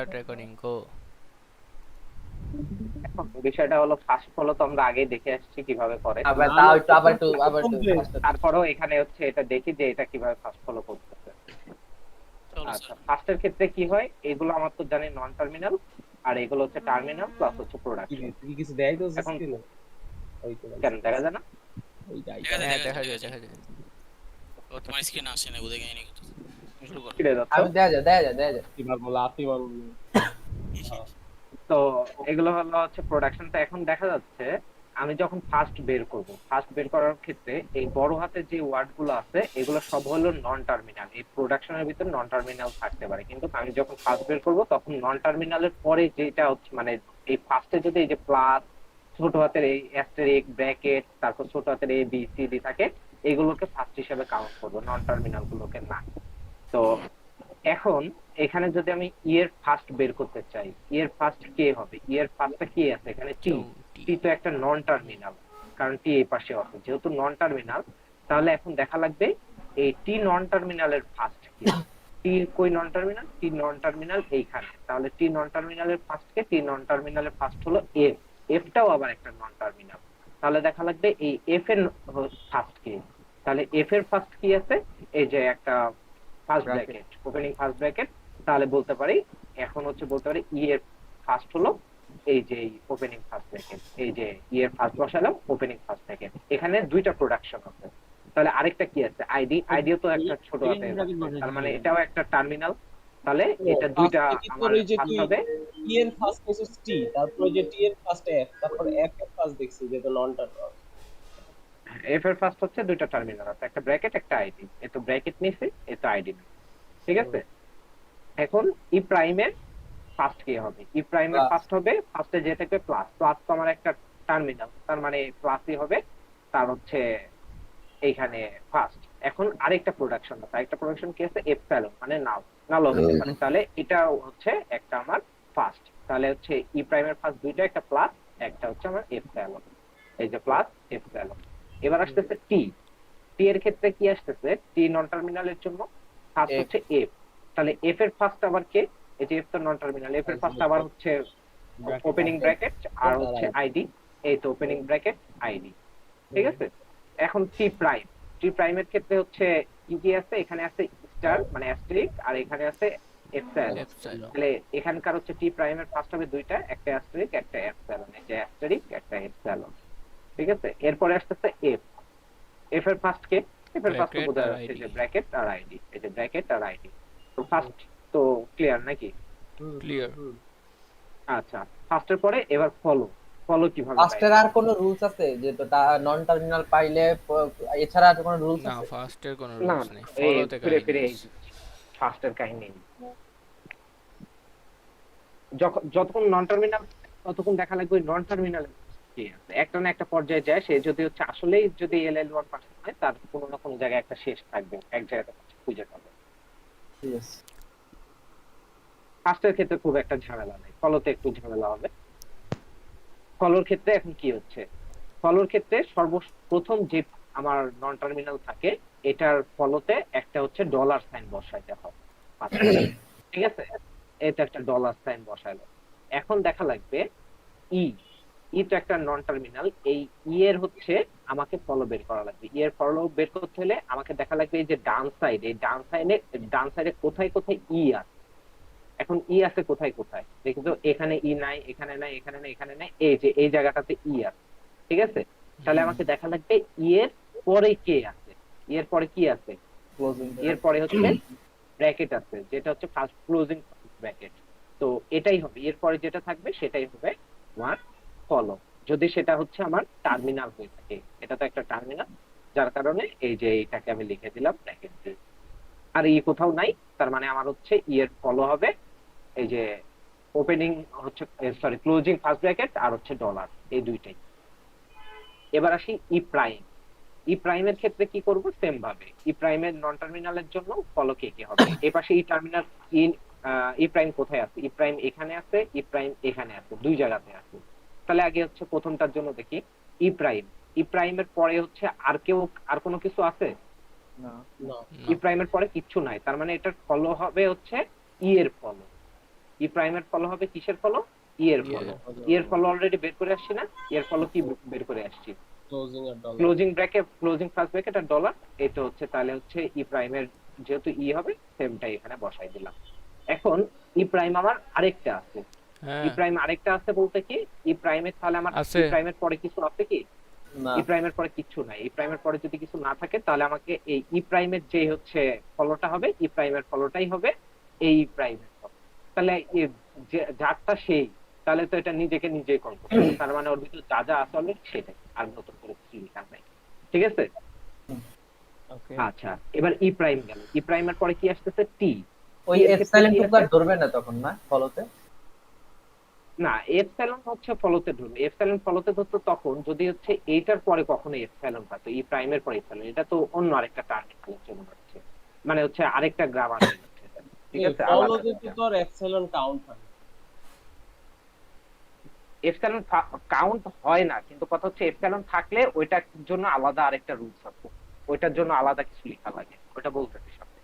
Start recording গো। এখন বিষয়টা হলো ফার্স্ট ফলো তো আমরা আগে দেখে আসছি কিভাবে করে। আবার না তাও না, একটু আবার একটু ফাস্টার। তারপরেও এখানে হচ্ছে এটা দেখি যে এটা কিভাবে ফার্স্ট ফলো করতেছে। চলো আচ্ছা, স্যার। ফার্স্টের ক্ষেত্রে কি হয়, এগুলো আমার তো জানি নন টার্মিনাল, আর এগুলো হচ্ছে টার্মিনাল প্লাস হচ্ছে প্রোডাকশন। তুই কিছু দেয় তো এখন স্ক্রিনে? ওই তো কেন দেখা যায় না? ওইটাই দেখা যায় হ্যাঁ দেখা দেখা যায় যায় দেখা দেখা যায়। যায়। ও তোমার স্ক্রিন আসে না, বোধহয় কাহিনী করতেছে। শুরু করো। ফিরে যাচ্ছ। আমি দেয়া যায়। লাফি মারবো। তো এগুলো হলো হচ্ছে প্রোডাকশন। তো এখন দেখা যাচ্ছে আমি যখন ফার্স্ট বের করব, ফার্স্ট বের করার ক্ষেত্রে এই বড় হাতের যে ওয়ার্ড গুলো আছে এগুলো সব হলো নন টার্মিনাল। এই প্রোডাকশনের ভিতরে নন টার্মিনাল থাকতে পারে, কিন্তু আমি যখন ফার্স্ট বের করব তখন নন টার্মিনালের পরে যেটা হচ্ছে মানে এই ফার্স্টে যদি এই যে প্লাস, ছোট হাতের এই অ্যাস্টেরিক ব্র্যাকেট, তারপর ছোট হাতের এ বি সি ডি থাকে, এগুলোকে ফার্স্ট হিসেবে কাউন্ট করবো, নন টার্মিনাল গুলোকে না। তো এখন এখানে যদি আমি এর ফার্স্ট বের করতে চাই, এর ফার্স্ট কে হবে? এর ফার্স্টটা কি আছে এখানে? টি। চৌটি। টি তো একটা নন টার্মিনাল, কারণ টি এই পাশে আছে, যেহেতু নন টার্মিনাল। তাহলে এখন দেখা লাগবে এই টি নন টার্মিনালের ফার্স্ট কি। টি কই নন টার্মিনাল? টি নন টার্মিনাল এইখানে। তাহলে টি নন টার্মিনালের ফার্স্ট কে? টি নন টার্মিনালের ফার্স্ট হলো এফ। এফটাও আবার একটা নন টার্মিনাল। তাহলে দেখা লাগবে এই এফ এর ফার্স্ট কি। তাহলে এফ এর ফার্স্ট কি আছে? এই যে একটা first bracket, opening first bracket. তাহলে বলতে পারি, এখন হচ্ছে বলতে পারি ই এর ফার্স্ট হলো এই যে ওপেনিং ফার্স্ট ব্র্যাকেট, এই যে ই এর ফার্স্ট বসালাম ওপেনিং ফার্স্ট ব্র্যাকেট। এখানে দুইটা প্রোডাকশন আছে। তাহলে আরেকটা কি আছে? আইডি। আইডিও তো একটা ছোট হাতে, তার মানে এটাও একটা টার্মিনাল। তাহলে এটা দুইটা আমার ওই যে ফার্স্ট তুই হবে। টি এর ফার্স্ট দেখছিস টি, তারপর যে টি এর ফার্স্ট এফ, তারপর এফ এর ফার্স্ট দেখছি যেটা নন টার্মিনাল। এফ এর ফার্স্ট হচ্ছে দুইটা টার্মিনাল আছে, একটা ব্র্যাকেট একটা আইডি। এ তো ব্র্যাকেট নিছে, এ তো আইডি। ঠিক আছে। এখন ই প্রাইমের ফার্স্ট কি হবে? ই প্রাইমের ফার্স্ট হবে, ফার্স্টে যে থাকবে প্লাস। প্লাস তো আমার একটা টার্মিনাল, তার মানে প্লাসই হবে। তার হচ্ছে এইখানে ফার্স্ট। এখন আরেকটা প্রোডাকশন আছে, আরেকটা প্রোডাকশন কি আছে? এপসাইলন, মানে নাও, নালও হতে পারে। তাহলে এটা হচ্ছে একটা আমার ফার্স্ট। তাহলে হচ্ছে ই প্রাইমের ফার্স্ট দুইটা, একটা প্লাস, একটা হচ্ছে আমার এপসাইলন। এই যে প্লাস এপসাইলন। এবার আসতেছে টি। টি এর ক্ষেত্রে কি আসতেছে? টি নন টার্মিনালের জন্য ফার্স্ট হচ্ছে এফ। তাহলে এফ এর ফার্স্ট আবার কে? এই যে এফ তো নন টার্মিনাল, এফ এর ফার্স্ট আবার হচ্ছে ওপেনিং ব্র্যাকেট আর হচ্ছে আইডি। এই তো ওপেনিং ব্র্যাকেট আইডি। ঠিক আছে। এখন টি প্রাইম। টি প্রাইমের ক্ষেত্রে হচ্ছে কি কি আছে? এখানে আছে স্টার মানে অ্যাস্টেরিক, আর এখানে আছে এপসাইলন। এপসাইলন। তাহলে এখানকার হচ্ছে টি প্রাইমের ফার্স্ট হবে দুইটা, একটা অ্যাস্টেরিক একটা এপসাইলন। এই যে অ্যাস্টেরিক একটা এপসাইলন। ঠিক আছে। এরপরে আসতেছে এফ। এফ এর ফার্স্ট কে? এফ এর ফার্স্ট তো ব্র্যাকেট বোঝা আর যাচ্ছে আইডি। যে ব্র্যাকেট আর আইডি। এই যে ব্র্যাকেট আর আইডি। তো ফার্স্ট তো ক্লিয়ার নাকি? ক্লিয়ার। আচ্ছা, ফার্স্টের পরে এবার ফলো। ফলো কিভাবে হয়? ফাস্টের আর কোনো রুলস আছে যে তো নন টার্মিনাল পাইলে এছাড়া আর কোনো রুলস না, আছে? ফার্স্টের কোনো না রুলস না, নেই, এই ফলোতে ফিরে কাহিনী ফিরে এই আছে। ফার্স্টের কাহিনী। যতক্ষণ নন টার্মিনাল, ততক্ষণ দেখা লাগবে নন টার্মিনাল কি আছে। একটা না একটা পর্যায়ে যায়, সে যদি হচ্ছে আসলেই যদি এল এল ওয়ান পাস হয়, তার কোনো না কোনো জায়গায় একটা শেষ থাকবে, এক জায়গাতে খুঁজে পাবে। ঠিক আছে। ফার্স্টের ক্ষেত্রে খুব একটা ঝামেলা নেই, ফলোতে একটু ঝামেলা হবে। ফলোর ক্ষেত্রে এখন কি হচ্ছে? ফলোর ক্ষেত্রে সর্বপ্রথম যে আমার নন টার্মিনাল থাকে, এটার ফলোতে একটা হচ্ছে ডলার সাইন বসাইতে হবে। আচ্ছা, ঠিক আছে। এটা একটা ডলার সাইন বসাইলো। এখন দেখা লাগবে ই। ই তো একটা নন টার্মিনাল, এই ই এর হচ্ছে আমাকে ফলো বের করা লাগবে। ই এর ফলো বের করতে হলে আমাকে দেখা লাগবে এই যে ডান সাইড, এই ডান সাইডে কোথায় কোথায় ই আছে। এখন ই আছে কোথায় কোথায় দেখি তো, এখানে ই নাই, এখানে নাই, এখানে নাই, এখানে নাই, এই যে এই জায়গাটাতে ই আছে। ঠিক আছে। তাহলে আমাকে দেখা লাগবে ই এর পরে কে আছে। ই এর পরে কি আছে? ক্লোজিং ই এর পরে হচ্ছে ব্র্যাকেট আছে, যেটা হচ্ছে ফার্স্ট ক্লোজিং ব্র্যাকেট। তো এটাই হবে, এর পরে যেটা থাকবে সেটাই হবে আমার ফলো, যদি সেটা হচ্ছে আমার টার্মিনাল হয়ে থাকে। এটা তো একটা টার্মিনাল, যার কারণে এই যে এটাকে আমি লিখে দিলাম ব্র্যাকেট দিয়ে। আর ই কোথাও নাই, তার মানে আমার হচ্ছে ই এর ফলো হবে এই যে ওপেনিং হচ্ছে, সরি, ক্লোজিং ফার্স্ট ব্র্যাকেট আর হচ্ছে ডলার, এই দুইটাই। এবার আসি ই প্রাইম। ই প্রাইমের ক্ষেত্রে কি করব? সেম ভাবে ই প্রাইমের নন টার্মিনালের জন্য ফলো কে কে হবে। এই পাশে ই টার্মিনাল, ই ই প্রাইম কোথায় আছে? ই প্রাইম এখানে আছে, ই প্রাইম এখানে আছে, দুই জায়গাতে আছে। তাহলে আগে হচ্ছে প্রথমটার জন্য দেখি ই প্রাইম। ই প্রাইমের পরে হচ্ছে আর কেউ, আর কোনো কিছু আছে? না। না। ই না। প্রাইমের পরে কিচ্ছু নাই, তার মানে এটার ফলো হবে হচ্ছে ই এর ফলো। ই প্রাইমের ফলো হবে কিসের ফলো? ই এর ফলো। ই এর ফলো অলরেডি বের করে আসছি না? ই এর ফলো কি বের করে আসছি? ক্লোজিং আর dollar. Closing bracket, closing first bracket আর ডলার। এটা হচ্ছে তাহলে হচ্ছে ই প্রাইমের যেহেতু ই হবে সেমটাই এখানে বসাই দিলাম। এখন ই প্রাইম আমার আরেকটা আছে। হ্যাঁ ই প্রাইম আরেকটা আছে বলতে কি, ই প্রাইমের তাহলে আমার আছে। ই প্রাইমের পরে কিছু আছে কি? না ই প্রাইমের পরে কিছু নাই। ই প্রাইমের পরে যদি কিছু না থাকে তাহলে আমাকে এই ই প্রাইমের যে হচ্ছে ফলোটা হবে, ই প্রাইমের ফলোটাই হবে এই প্রাইমের ফলো। তাহলে যারটা সেই, তাহলে তো এটা নিজেকে নিজেই কল করবে, তার মানে ওর ভিতরে যা যা আছে অলরেডি সেটাই, আর নতুন করে কিছু লেখার নাই। ঠিক আছে? ওকে আচ্ছা, এবার ই প্রাইম গেল। ই প্রাইমের পরে কি আসতেছে? টি। ওই এপসাইলন টুকু আর ধরবে না তখন না ফলোতে? না, এপসাইলন হচ্ছে ফলোতে ধরবে। এপসাইলন ফলোতে ধরতো তখন যদি হচ্ছে এইটার পরে কখনো এপসাইলন থাকতো, ই প্রাইমের পরে এপসাইলন, এটা তো অন্য আরেকটা টার্মিনালের জন্য হচ্ছে, মানে হচ্ছে আরেকটা গ্রামার হচ্ছে এটা। ঠিক আছে, আলাদা ফলোতে তো তোর এপসাইলন কাউন্ট হয়। এপসাইলন কাউন্ট হয় না, কিন্তু কথা হচ্ছে এপসাইলন থাকলে ওইটার জন্য আলাদা আরেকটা রুলস আছে, ওইটার জন্য আলাদা কিছু লেখা লাগে, ওটা বলতেছি সামনে।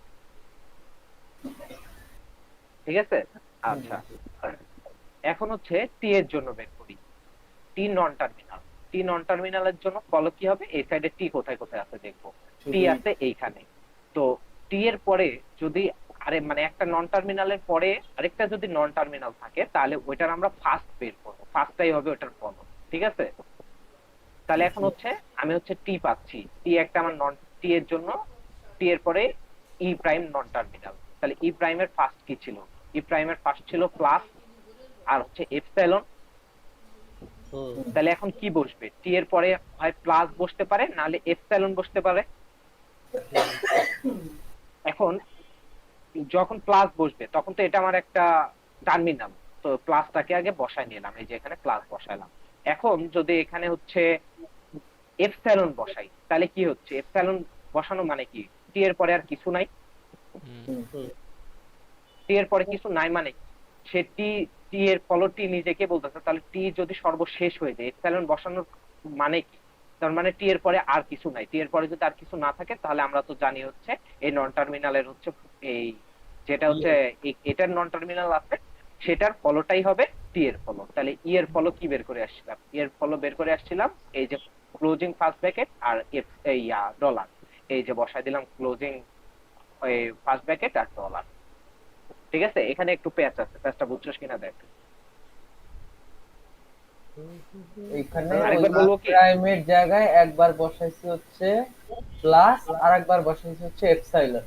ঠিক আছে? আচ্ছা, এখন হচ্ছে টি এর জন্য বের করি। টি নন টার্মিনাল। টি নন টার্মিনালের জন্য ফলো কি হবে? এই সাইডে টি কোথায় কোথায় আছে দেখবো। টি আছে এইখানে। তো টি এর পরে যদি আরে মানে একটা নন টার্মিনালের পরে আরেকটা যদি নন টার্মিনাল থাকে তাহলে ওইটার আমরা ফার্স্ট বের করবো, ফার্স্টটাই হবে ওটার ফলো। ঠিক আছে? তাহলে এখন হচ্ছে আমি হচ্ছে টি পাচ্ছি, টি একটা আমার নন, টি এর জন্য টি এর পরে ই প্রাইম নন টার্মিনাল। তাহলে ই প্রাইমের ফার্স্ট কি ছিল? ই প্রাইমের ফার্স্ট ছিল প্লাস আর হচ্ছে এপসাইলন। তাহলে এখন কি বসবে? টি এর পরে হয় প্লাস বসতে পারে, নাহলে এপসাইলন বসতে পারে। এখন যখন প্লাস বসবে তখন তো এটা আমার একটা টার্মিনাল, তো প্লাসটাকে আগে বসায় নিলাম, এই যে এখানে প্লাস বসাইলাম। এখন যদি এখানে হচ্ছে এপসাইলন বসাই তাহলে কি হচ্ছে? এপসাইলন বসানো মানে কি? টি এর পরে আর কিছু নাই। টি এর পরে কিছু নাই মানে সে টি, টি এর ফলটি নিজেকে বলতেছে, তাহলে টি যদি সর্বশেষ হয়ে যায় এপসাইলন বসানোর মানে কি? তার মানে টি এর পরে আর কিছু নাই। টি এর পরে যদি আর কিছু না থাকে তাহলে আমরা তো জানি হচ্ছে এই নন টার্মিনালের হচ্ছে এই যেটা হচ্ছে এটার নন টার্মিনাল আছে সেটার ফলোটাই হবে টি এর ফলো। তাহলে ই এর ফলো কি বের করে আসছিলাম? ই এর ফলো বের করে আসছিলাম এই যে ক্লোজিং ফার্স্ট ব্র্যাকেট আর এফ এই ডলার, এই যে বসাই দিলাম ক্লোজিং ফার্স্ট ব্র্যাকেট আর ডলার। ঠিক আছে? এখানে একটু প্যাচ আছে, প্যাচটা বুঝছস কিনা দেখ। এখানে আরেকবার ওই বলবো কি? প্রাইমের জায়গায় একবার বসাইছি হচ্ছে প্লাস আর একবার বসাইছি হচ্ছে এপসাইলন।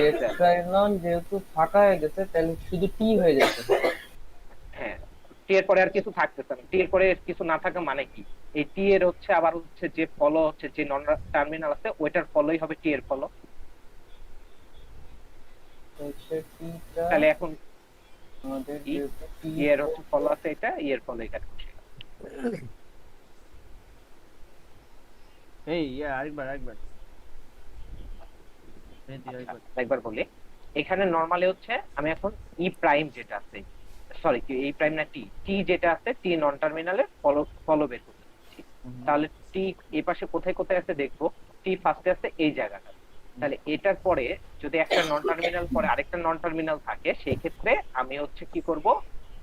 এপসাইলন যেহেতু ফাঁকা হয়ে গেছে তাহলে শুধু টি হয়ে যাচ্ছে। হ্যাঁ, টি এর পরে আর কিছু থাকতেছে না। টি এর পরে কিছু না থাকা মানে কি? এই টি এর হচ্ছে আবার হচ্ছে যে ফলো হচ্ছে যে নন টার্মিনাল আছে ওইটার ফলোই হবে টি এর ফলো। হচ্ছে টিটা তাহলে এখন আমাদের ই যেহেতু টি ই এর হচ্ছে ফলো আছে এটা, ই এর ফলো এখানে বসে। এই আরেকবার আরেকবার একবার বলি, এখানে নরমালি হচ্ছে আমি এখন ই প্রাইম যেটা আছে, সরি ই প্রাইম না টি, টি যেটা আছে টি নন টার্মিনালের ফলো ফলো বের করতে চাচ্ছি। তাহলে টি এই পাশে কোথায় কোথায় আছে দেখবো। টি ফার্স্টে আছে এই জায়গাটা। তাহলে এটার পরে যদি একটা নন টার্মিনাল পরে আরেকটা নন টার্মিনাল থাকে সেই ক্ষেত্রে আমি হচ্ছে কি করব,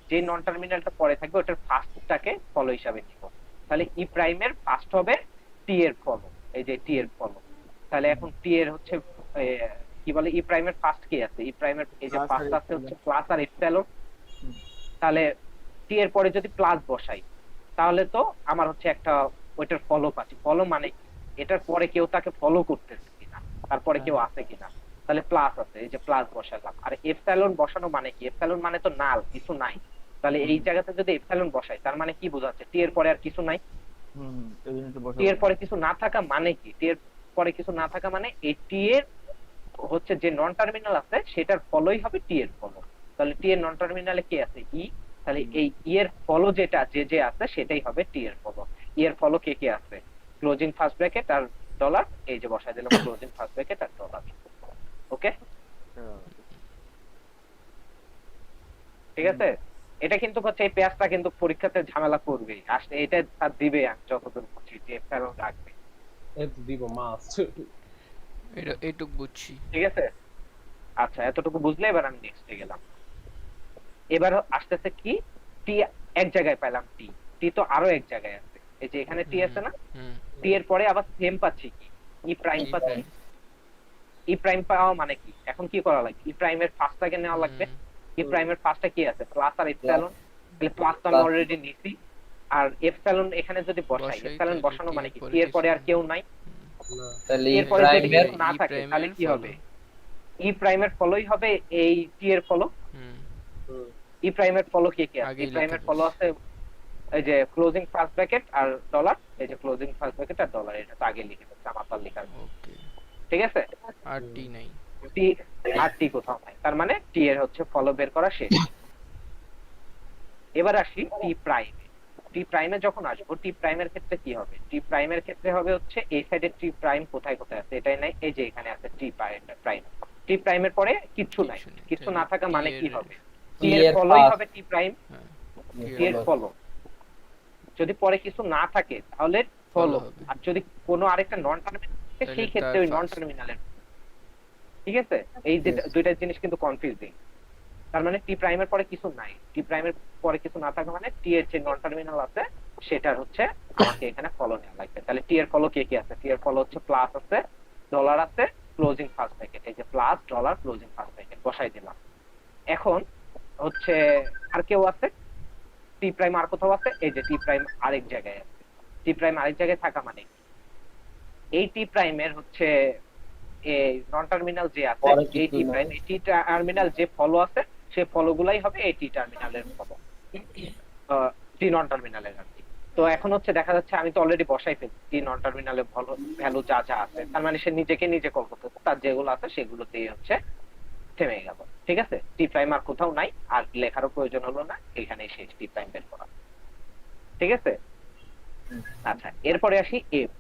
যে নন টার্মিনালটা পরে থাকবে ওটার ফার্স্টটাকে ফলো হিসাবে নিব। তাহলে ই প্রাইমের ফার্স্ট হবে টি এর ফলো, এই যে টি এর ফলো। তাহলে এখন টি এর হচ্ছে কি বলে ই প্রাইমের ফার্স্ট কি আছে? ই প্রাইমের এই যে ফার্স্ট আছে হচ্ছে প্লাস আর এপসাইলন। তাহলে টি এর পরে যদি প্লাস বসাই তাহলে তো আমার হচ্ছে একটা ওইটার ফলো পাচ্ছি। ফলো মানে এটার পরে কেউ তাকে ফলো করতেছে কিনা, তারপরে কেউ আছে কিনা। তাহলে প্লাস আছে, এই যে প্লাস বসালাম। আর এপসাইলন বসানো মানে কি? এপসাইলন মানে তো নাল, কিছু নাই। তাহলে এই জায়গাতে যদি এপসাইলন বসাই তার মানে কি বোঝাচ্ছে? টি এর পরে আর কিছু নাই। টি এর পরে কিছু না থাকা মানে কি? টি এর পরে কিছু না থাকা মানে এই টি এর হচ্ছে যে নন টার্মিনাল আছে সেটার ফলোই হবে টি এর ফলো। তাহলে টি এর নন টার্মিনালে কি আছে? ই। তাহলে এই ই এর ফলো যেটা যে যে আছে সেটাই হবে টি এর ফলো। ই এর ফলো কে কে আছে? ক্লোজিং ফার্স্ট ব্র্যাকেট আর ডলার, এই যে বসাই দিলাম ক্লোজিং ফার্স্ট ব্র্যাকেট আর ডলার। ওকে, ঠিক আছে? এটা কিন্তু হচ্ছে এই পেজটা কিন্তু পরীক্ষাতে ঝামেলা করবে আসলে, এটা তার দিবে আমি যতদূর বুঝি যে ফেরত রাখবে। এত দিব মাস্ট। এটা এইটুক বুঝছি। ঠিক আছে? আচ্ছা, এতটুকু বুঝলে এবার আমি নেক্সটে গেলাম। এবার আসতেছে কি, টি এক জায়গায় পেলাম, টি টি তো আরো এক জায়গায় আছে, এই যে এখানে টি আছে না, হুম টি এর পরে আবার সেম পাচ্ছি কি, ই প্রাইম E পাচ্ছি। prime। ই প্রাইম পাওয়া মানে কি, এখন কি করা লাগবে, ই প্রাইমের ফার্স্টটাকে নেওয়া লাগবে। ই প্রাইমের ফার্স্টটা কি আছে, প্লাস আর এপসাইলন, তাহলে প্লাস তো আমি অলরেডি নিছি, আর এপসাইলন এখানে যদি বসাই, বসাই এপসাইলন তাহলে বসানো টি মানে এর কি, পরে টি এর পরে আর কিছু কেউ নাই, তাহলে টি ই এর পরে যদি প্রাইমের কিছু না E থাকে prime তাহলে এর কি follow। হবে, ই প্রাইমের ফলোই হবে এই টি এর ফলো। হুম ই প্রাইমের ফলো কি কি আছে, ই আগেই প্রাইমের লিখে ফলো আছে এই যে ক্লোজিং ফার্স্ট ব্র্যাকেট আর ডলার, এই যে ক্লোজিং ফার্স্ট ব্র্যাকেট আর ডলার, এটা তো আগে লিখে দিচ্ছি, আমার তো আর লেখার নেই। ওকে। ঠিক আছে, আর টি নাই। টি আর টি কোথাও নাই, তার মানে টি এর হচ্ছে ফলো বের করা শেষ। এবার আসি টি প্রাইমে। টি প্রাইমে যখন আসবো, টি প্রাইমের ক্ষেত্রে কি হবে, টি প্রাইমের ক্ষেত্রে হবে হচ্ছে এই সাইডে টি প্রাইম কোথায় কোথায় আছে এটাই নাই, এই যে এখানে আছে টি প্রাইম। টি প্রাইমের পরে কিচ্ছু নাই, কিছু না থাকা মানে কি হবে, টি এর ফলোই হবে টি প্রাইম, হ্যাঁ টি এর ফলো। যদি পরে কিছু না থাকে তাহলে ফলো, হবে। আর যদি কোনো আরেকটা নন টার্মিনাল থাকে তাহলে সেই ক্ষেত্রে তার ওই নন first। টার্মিনালের। ঠিক আছে, এই যে দুইটা জিনিস কিন্তু কনফিউজিং। তার মানে টি প্রাইমের পরে কিছু নাই, টি প্রাইমের পরে কিছু না থাকা মানে টি এর যে নন টার্মিনাল আছে সেটার হচ্ছে আমাকে এখানে ফলো নেওয়া লাগবে। তাহলে টি এর ফলো কে কি আছে, টি এর ফলো হচ্ছে প্লাস আছে, ডলার আছে, ক্লোজিং ফার্স্ট ব্র্যাকেট, এই যে plus dollar closing first bracket বসাই দিলাম। এখন হচ্ছে আর কেউ আছে, টি প্রাইম আর কোথাও আছে, এই যে টি প্রাইম আরেক জায়গায় আছে। টি প্রাইম আরেক জায়গায় থাকা মানে কি? এই টি প্রাইমের হচ্ছে এই নন টার্মিনাল যে আছে, পরে এই কিছু টি নাই। প্রাইম, এই টি টার্মিনাল যে ফলো আছে সেই ফলো গুলাই হবে এই টি টার্মিনালের ফলো, টি নন টার্মিনালের আর কি। তো এখন হচ্ছে দেখা যাচ্ছে আমি তো অলরেডি বসাই ফেলছি টি নন টার্মিনালে ভ্যালু যা যা আছে, তার মানে সে নিজেকে নিজে কল করতেছে, তার যেগুলো আছে সেগুলোতেই হচ্ছে থেমে গেল। ঠিক আছে, টি প্রাইম আর কোথাও নাই, আর লেখারও প্রয়োজন হলো না, এখানেই শেষ টি প্রাইম বের করা। ঠিক আছে, আচ্ছা এরপরে আসি এফ।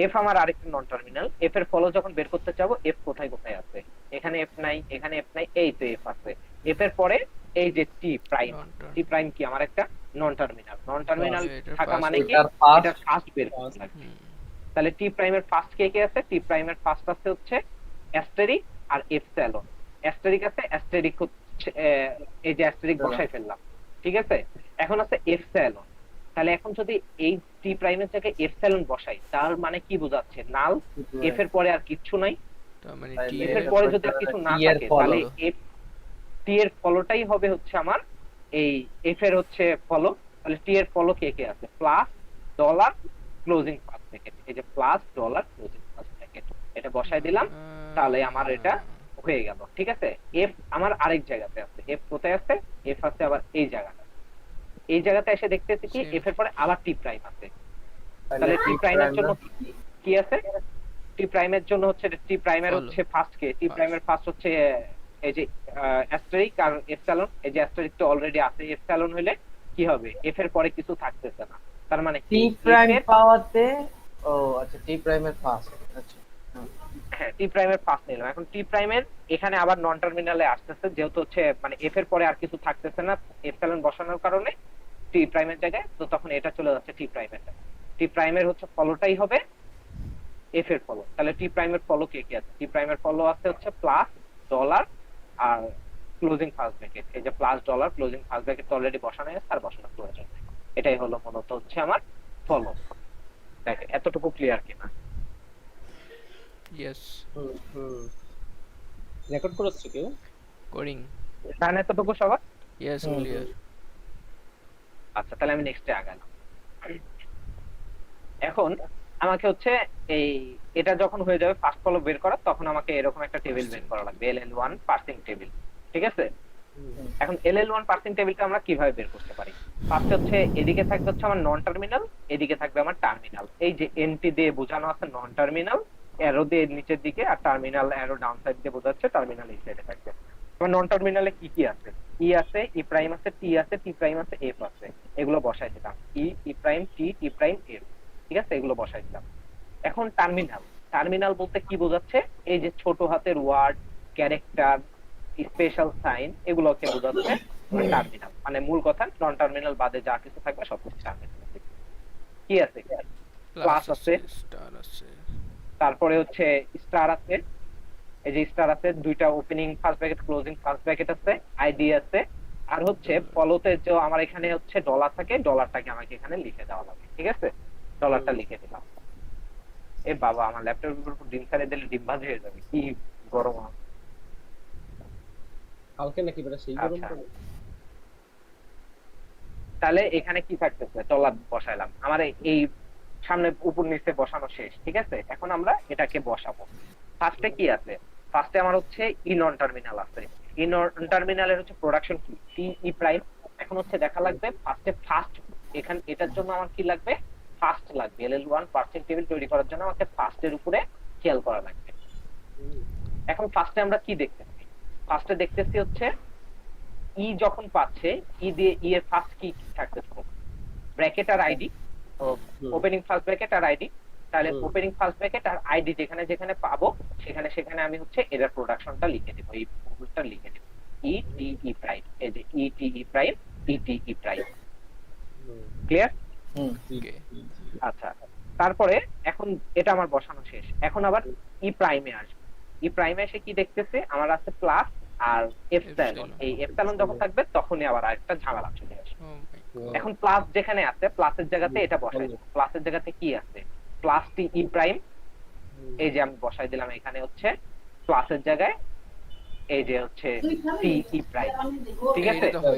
এফ আমার আরেকটা নন টার্মিনাল, এফ এর ফলো যখন বের করতে চাবো, এফ কোথায় কোথায় আছে, এখানে এফ নাই, এখানে এফ নাই, এই তো এফ আছে। এফ এর পরে এই যে টি প্রাইম, টি প্রাইম কি আমার একটা নন টার্মিনাল, নন টার্মিনাল এটার থাকা first মানে কি, এটার first। এটা ফার্স্ট বের করতে লাগবে। হুম তাহলে টি প্রাইমের ফার্স্ট কে কে আছে, টি প্রাইমের ফার্স্ট আছে হচ্ছে অ্যাস্টেরিক আর এপসিলন। অ্যাস্টেরিক আছে, অ্যাস্টেরিক হচ্ছে এই যে অ্যাস্টেরিক বসাই ফেললাম। ঠিক আছে, এখন আছে এপসিলন। তাহলে এখন যদি এই টি প্রাইমের জায়গায় এপসিলন বসাই, তার মানে কি বোঝাচ্ছে, নাল, এফ এর পরে আর কিচ্ছু নাই, তার মানে তাহলে টি এফ এর এর পরে যদি আর কিছু না T এর থাকে follow। তাহলে এফ, টি এর ফলোটাই হবে হচ্ছে আমার এই এফ এর হচ্ছে ফলো। তাহলে টি এর ফলো কে কে আছে, plus dollar closing first bracket, এই যে plus dollar closing first bracket, এটা বসাই দিলাম, তাহলে আমার এটা হয়ে গেল। ঠিক আছে, এফ আমার আরেক জায়গাতে আছে, এফ কোথায় আছে, এফ আছে আবার এই জায়গাটা, এই জায়গাতে এসে দেখতেছি কি Same। এফ এর পরে আবার টি প্রাইম আছে। তাহলে টি প্রাইমের জন্য কি আছে, টি প্রাইমের জন্য হচ্ছে টি প্রাইমের Follow। হচ্ছে ফার্স্ট কে, টি প্রাইমের ফার্স্ট হচ্ছে এই যে অ্যাস্টেরিক আর এপসিলন, এই যে অ্যাস্টেরিক তো অলরেডি আছে, এপসিলন হলে কি হবে, এফ এর পরে কিছু থাকতেছে না, তার মানে টি প্রাইম পাওয়াতে, ও আচ্ছা টি প্রাইমের ফার্স্ট, আচ্ছা হ্যাঁ টি প্রাইমের ফার্স্ট নিলাম। এখন টি প্রাইমের এখানে আবার নন টার্মিনালে আসতেছে, যেহেতু হচ্ছে মানে এফ এর পরে আর কিছু থাকতেছে না এপসিলন বসানোর কারণে টি প্রাইমের জায়গায়, তো তখন এটা চলে যাচ্ছে টি প্রাইমের জায়গায়। টি প্রাইমের হচ্ছে ফলোটাই হবে এফ এর ফলো। তাহলে টি প্রাইমের ফলো কে কি আছে, টি প্রাইমের ফলো আছে হচ্ছে প্লাস ডলার আর ক্লোজিং ফার্স্ট ব্র্যাকেট, এই যে plus dollar closing first bracket তো অলরেডি বসানো আছে, আর বসানোর প্রয়োজন নেই। এটাই হলো মূলত হচ্ছে আমার ফলো। দেখে এতটুকু ক্লিয়ার কিনা? ইয়েস রেকর্ড করেছো কেউ? কোডিং। জানেন এতটুকু সবার? Yes clear. আচ্ছা তাহলে আমি নেক্সটে আগালাম। এখন আমাকে হচ্ছে এই এটা যখন হয়ে যাবে ফার্স্ট ফলো বের করা, তখন আমাকে এরকম একটা টেবিল বের করা লাগবে, LL1 পার্সিং টেবিল। ঠিক আছে, এখন LL1 পার্সিং টেবিলটা আমরা কিভাবে বের করতে পারি? ফার্স্ট হচ্ছে এদিকে থাকবে হচ্ছে আমার নন টার্মিনাল, এদিকে থাকবে আমার টার্মিনাল, এই যে এনটি দিয়ে বোঝানো আছে নন টার্মিনাল, অ্যারো দিয়ে নিচের দিকে, আর টার্মিনাল অ্যারো ডাউন সাইড দিয়ে বোঝাচ্ছে টার্মিনাল এই সাইডে থাকবে। আমার নন টার্মিনালে কি কি আছে, ই আছে, ই প্রাইম আছে, টি আছে, টি প্রাইম আছে, এফ আছে, এগুলো বসাই দিলাম, ই, ই প্রাইম, টি, টি প্রাইম, এফ। ঠিক আছে, এগুলো বসাই দিলাম। এখন টার্মিনাল, টার্মিনাল বলতে কি বোঝাচ্ছে, এই যে ছোট হাতের ওয়ার্ড, ক্যারেক্টার, স্পেশাল সাইন, এগুলোকে বোঝাচ্ছে টার্মিনাল। মানে মূল কথা নন টার্মিনাল বাদে যা কিছু থাকবে সবকিছু টার্মিনাল। কি আছে, প্লাস আছে, স্টার আছে, তারপরে হচ্ছে স্টার আছে, এই যে স্টার আছে, দুইটা opening first bracket closing first bracket আছে, আইডি আছে, আর হচ্ছে ফলোতে যে আমার এখানে হচ্ছে ডলার থাকে, ডলারটাকে আমাকে এখানে লিখে দেওয়া লাগে, ঠিক আছে? ডলারটা লিখে দিলাম। এ বাবা, আমার ল্যাপটপের উপর ডিম ছাড়িয়ে দিলে ডিম ভাজি হয়ে যাবে, কি গরম! কালকে নাকি বেটা সেই গরম আচ্ছা, পড়ে? তাহলে এখানে কি থাকতেছে, ডলার বসাইলাম, আমার এই সামনে উপর নিচে বসানো শেষ, ঠিক আছে? এখন আমরা এটাকে বসাবো। ফার্স্টে কি আছে? ফার্স্টে আমার হচ্ছে ই নন টার্মিনাল আছে। ই নন টার্মিনালের হচ্ছে প্রোডাকশন কি, টি ই প্রাইম। এখন হচ্ছে দেখা লাগবে ফার্স্টে ফার্স্ট, এখানে এটার জন্য আমার কি লাগবে, ফার্স্ট লাগবে। LL1 পার্সেন্ট টেবিল তৈরি করার জন্য আমাকে ফার্স্টের উপরে খেয়াল করা লাগবে। এখন ফার্স্টে আমরা কি দেখতেছি? ফার্স্টে দেখতেছি হচ্ছে ই যখন পাচ্ছে, ই দিয়ে ই এর ফার্স্ট কি থাকতেছে, ব্র্যাকেট আর আইডি, ওপেনিং ফার্স্ট ব্র্যাকেট আর আইডি। তাহলে ওপেনিং ফার্স্ট ব্র্যাকেট আর আইডি যেখানে যেখানে পাবো সেখানে সেখানে আমি হচ্ছে এটার প্রোডাকশনটা লিখে দেবো, এই ফর্মুলাটা লিখে দেবো, ই টি ই প্রাইম, এই যে ই টি ই প্রাইম, ই টি ই প্রাইম। ক্লিয়ার? ওকে আচ্ছা, তারপরে এখন এটা আমার বসানো শেষ, এখন আবার ই প্রাইমে আসবে। ই প্রাইমে এসে কি দেখতেছে, আমার আছে প্লাস আর এপসাইলন। এই এপসাইলন যখন থাকবে তখনই আবার আরেকটা ঝামেলা চলে আসবে। ও মাই গড এখন প্লাস যেখানে আছে, প্লাসের জায়গাতে এটা বসাই দেবো। প্লাসের জায়গাতে কি আছে, প্লাস টি ই প্রাইম, এই যে আমি বসাই দিলাম এখানে হচ্ছে প্লাসের জায়গায় এই যে হচ্ছে টি ই প্রাইম, ঠিক আছে? এটা তো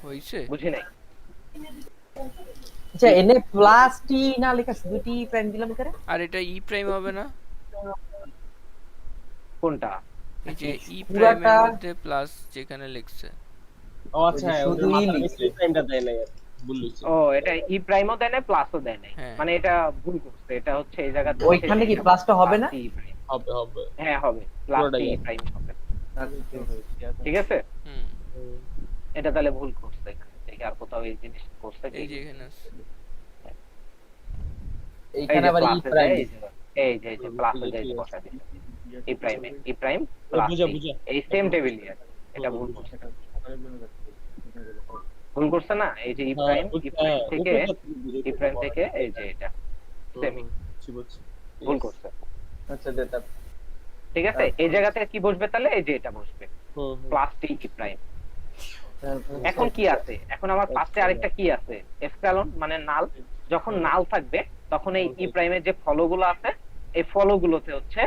হইছে বুঝি নাই? আচ্ছা, এনে প্লাস টি না লেখা শুধু টি প্রাইম দিলাম করে? আর এটা ই প্রাইম হবে না? কোনটা? এই যে ই পুরাটা- প্রাইমের মধ্যে প্লাস যেখানে লিখছে ও আচ্ছা, হ্যাঁ, শুধু ওদের ই মাথায় লিখছে। এই টাইমটা দেয় নাই আর বুঝলিস? ও, এটা ই প্রাইমও দেয় নাই প্লাসও দেয় নাই, হ্যাঁ। মানে এটা ভুল করছে। এটা হচ্ছে এই জায়গাতে ওইখানে কি প্লাসটা হবে না? হবে হবে। হ্যাঁ হবে, প্লাস পুরোটাই টি ই হবে। প্রাইম হবে, ঠিক আছে? হুম এটা তাহলে ভুল করছে, এখানে থেকে আর কোথাও এই জিনিস করছে কি? এই যে এখানে আছে এই এইখানে যে আবার ই প্লাসে প্রাইম যায়, এই যে প্লাসে যায় বসা দিছে ই প্রাইমে, ই প্রাইম প্লাস বুঝা বুঝা। এই সেম টেবিলই আছে। এটা ভুল করছে, ভুল করছে না? এই যে ই প্রাইম, ই প্রাইম থেকে ই প্রাইম থেকে এই যে এটা সেমি ভুল করছে, আচ্ছা ডেটা ঠিক আছে? এই জায়গা থেকে কি বসবে তাহলে, এই যে এটা বসবে প্লাস টি ই প্রাইম। এখন কি আছে, এখন আমার ফার্স্টে আরেকটা কি আছে, এপসাইলন মানে নাল। যখন নাল থাকবে তখন এই ই প্রাইমের যে ফলো গুলো আছে, এই ফলো গুলোতে হচ্ছে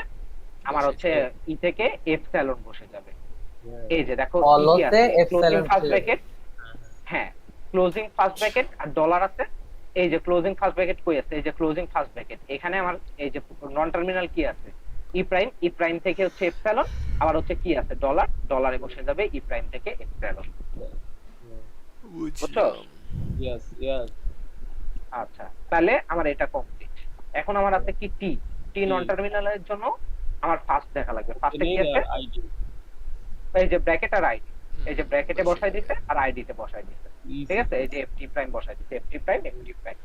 আমার হচ্ছে ই থেকে এপসাইলন বসে যাবে। এই যে দেখো ফলোতে ক্লোজিং এপসাইলন ফার্স্ট ব্র্যাকেট, হ্যাঁ ক্লোজিং ফার্স্ট ব্র্যাকেট আর ডলার আছে। এই যে ক্লোজিং ফার্স্ট ব্র্যাকেট কই আছে, এই যে ক্লোজিং ফার্স্ট ব্র্যাকেট, এখানে আমার এই যে নন টার্মিনাল কি আছে, ই প্রাইম, ই প্রাইম থেকে হচ্ছে এপসাইলন, আবার হচ্ছে কি আছে ডলার, ডলারে বসে যাবে ই প্রাইম থেকে এপসাইলন। বুঝলাম ইয়েস ইয়েস। আচ্ছা, তাহলে আমার এটা কমপ্লিট। এখন আমার আছে কি টি, টি নন টার্মিনালের জন্য আমার ফার্স্ট দেখা লাগবে। ফার্স্টে কি আছে, আইডি এই যে ব্র্যাকেট আর আইডি, এই যে ব্র্যাকেটে বসাই দিতে আর আইডি তে বসাই দিতে, ঠিক আছে? এই যে এফটি প্রাইম বসাই দিতে, এফটি প্রাইম, এফটি প্রাইম।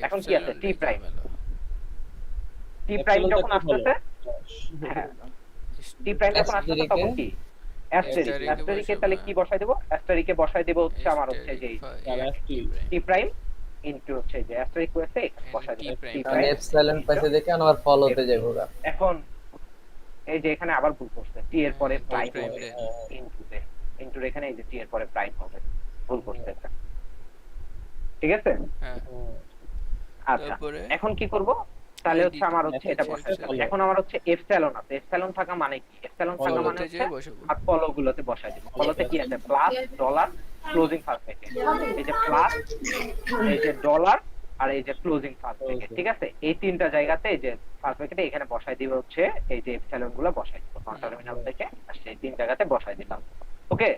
এখন কি আছে, টি প্রাইম, টি প্রাইম যখন আসতেছে, হ্যাঁ টি প্রাইম যখন আসতেছে তখন কি অ্যাস্টেরিক, অ্যাস্টেরিকে তাহলে কি বসাই দেব, অ্যাস্টেরিকে বসাই দেব হচ্ছে আমার হচ্ছে যে টি প্রাইম ইনটু হচ্ছে যে অ্যাস্টেরিক করেছে এখানে বসাই দেব টি মানে প্রাইম। এপসাইলন পাইছে দেখে আবার ফলোতে যাবো গা। এখন এই যে এখানে আবার ভুল করছে, টি এর পরে প্রাইম প্রাইম হবে, রে। ইনটুতে, ইনটুর এখানে এই যে টি এর পরে প্রাইম হবে, ভুল করছে এটা, ঠিক আছে? হ্যাঁ আচ্ছা, তারপরে? এখন কি করব, তাহলে হচ্ছে আমার হচ্ছে এটা আচ্ছা, বসাই আচ্ছা। দিলাম। এখন আমার হচ্ছে এপসাইলন আছে, এপসাইলন থাকা মানে কি, এপসাইলন থাকা মানে ফলোতে হচ্ছে যে বসাবো আর ফলো গুলোতে বসাই দিব। ফলোতে কি আছে, plus dollar closing first bracket, এই যে প্লাস, এই যে ডলার আর এই যে ক্লোজিং ফার্স্ট ব্র্যাকেট, ঠিক আছে? এই তিনটা জায়গাতে এই যে ফার্স্ট ব্র্যাকেটে এখানে বসাই দিব হচ্ছে এই যে এপসাইলন গুলো বসাই দিব নন টার্মিনাল থেকে, আর সেই তিন জায়গাতে বসাই দিলাম। ওকে,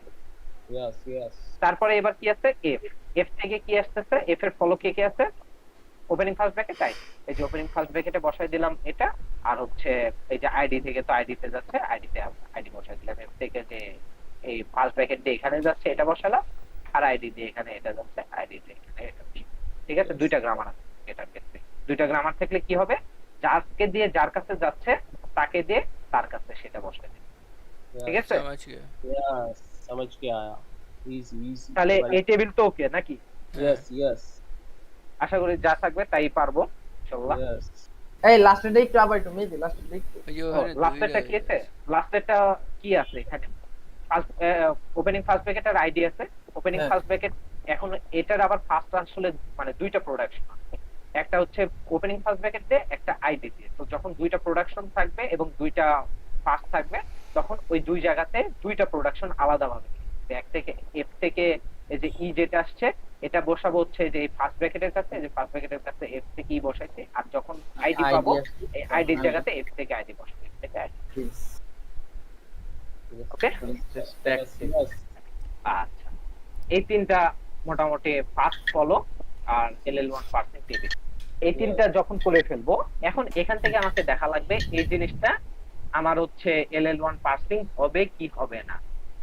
ইয়েস ইয়েস। তারপরে এবার কি আছে, এফ, এফ থেকে কি আসতেছে, এফ এর ফলো কে কে আছে, ওপেনিং ফার্স্ট ব্র্যাকেট আইডি, এই যে ওপেনিং ফার্স্ট ব্র্যাকেটে বসাই দিলাম এটা, আর হচ্ছে এই যে আইডি থেকে তো আইডি তে যাচ্ছে, আইডিতে আইডি বসাই দিলাম। এফ থেকে যে এই ফার্স্ট ব্র্যাকেট দিয়ে এখানে যাচ্ছে এটা বসালাম, আর আইডি দিয়ে এখানে এটা যাচ্ছে, আইডি দিয়ে এখানে এটা, ঠিক আছে? দুইটা গ্রামার আছে এটার ক্ষেত্রে। দুইটা গ্রামার থাকলে কি হবে, যাকে দিয়ে যার কাছে যাচ্ছে তাকে দিয়ে তার কাছে সেটা বসাই দিবে, ঠিক আছে? समझ गया यस समझ के आया। Easy easy. তাহলে এই টেবিল তো ওকে নাকি? यस यस আশা করি যা থাকবে তাই পারবো ইনশাআল্লাহ। यस। এই লাস্টেরটা একটু আবার একটু মেবি লাস্টেরটা একটু जो है লাস্টেরটা কি আছে, লাস্টেরটা কি আছে এখানে, ওপেনিং ফার্স্ট ব্র্যাকেট আর আইডি আছে। ওপেনিং হ্যাঁ। ফার্স্ট ব্র্যাকেট এখন এটার আবার ফার্স্ট আসলে মানে দুইটা প্রোডাকশন, একটা হচ্ছে ওপেনিং ফার্স্ট ব্র্যাকেট দিয়ে একটা আইডি দিয়ে। তো যখন দুইটা প্রোডাকশন থাকবে এবং দুইটা ফার্স্ট থাকবে তখন ওই দুই জায়গাতে দুইটা প্রোডাকশন আলাদা ভাবে এক থেকে এফ থেকে এই যে ই যেটা আসছে এটা বসাবো হচ্ছে যে ফার্স্ট ব্র্যাকেটের কাছে, যে ফার্স্ট ব্র্যাকেটের কাছে এফ থেকে ই বসাইছি, আর যখন আইডি ID পাবো আসছে। এই আইডির জায়গাতে এফ থেকে আইডি বসাবো। এটা ওকে। আচ্ছা, এই তিনটা মোটামুটি ফার্স্ট ফলো আর LL1 পার্সিং টিভি, এই তিনটা যখন করে ফেলবো এখন এখান থেকে আমাকে দেখা লাগবে এই জিনিসটা আমার হচ্ছে LL1 পার্সিং হবে কি হবে না।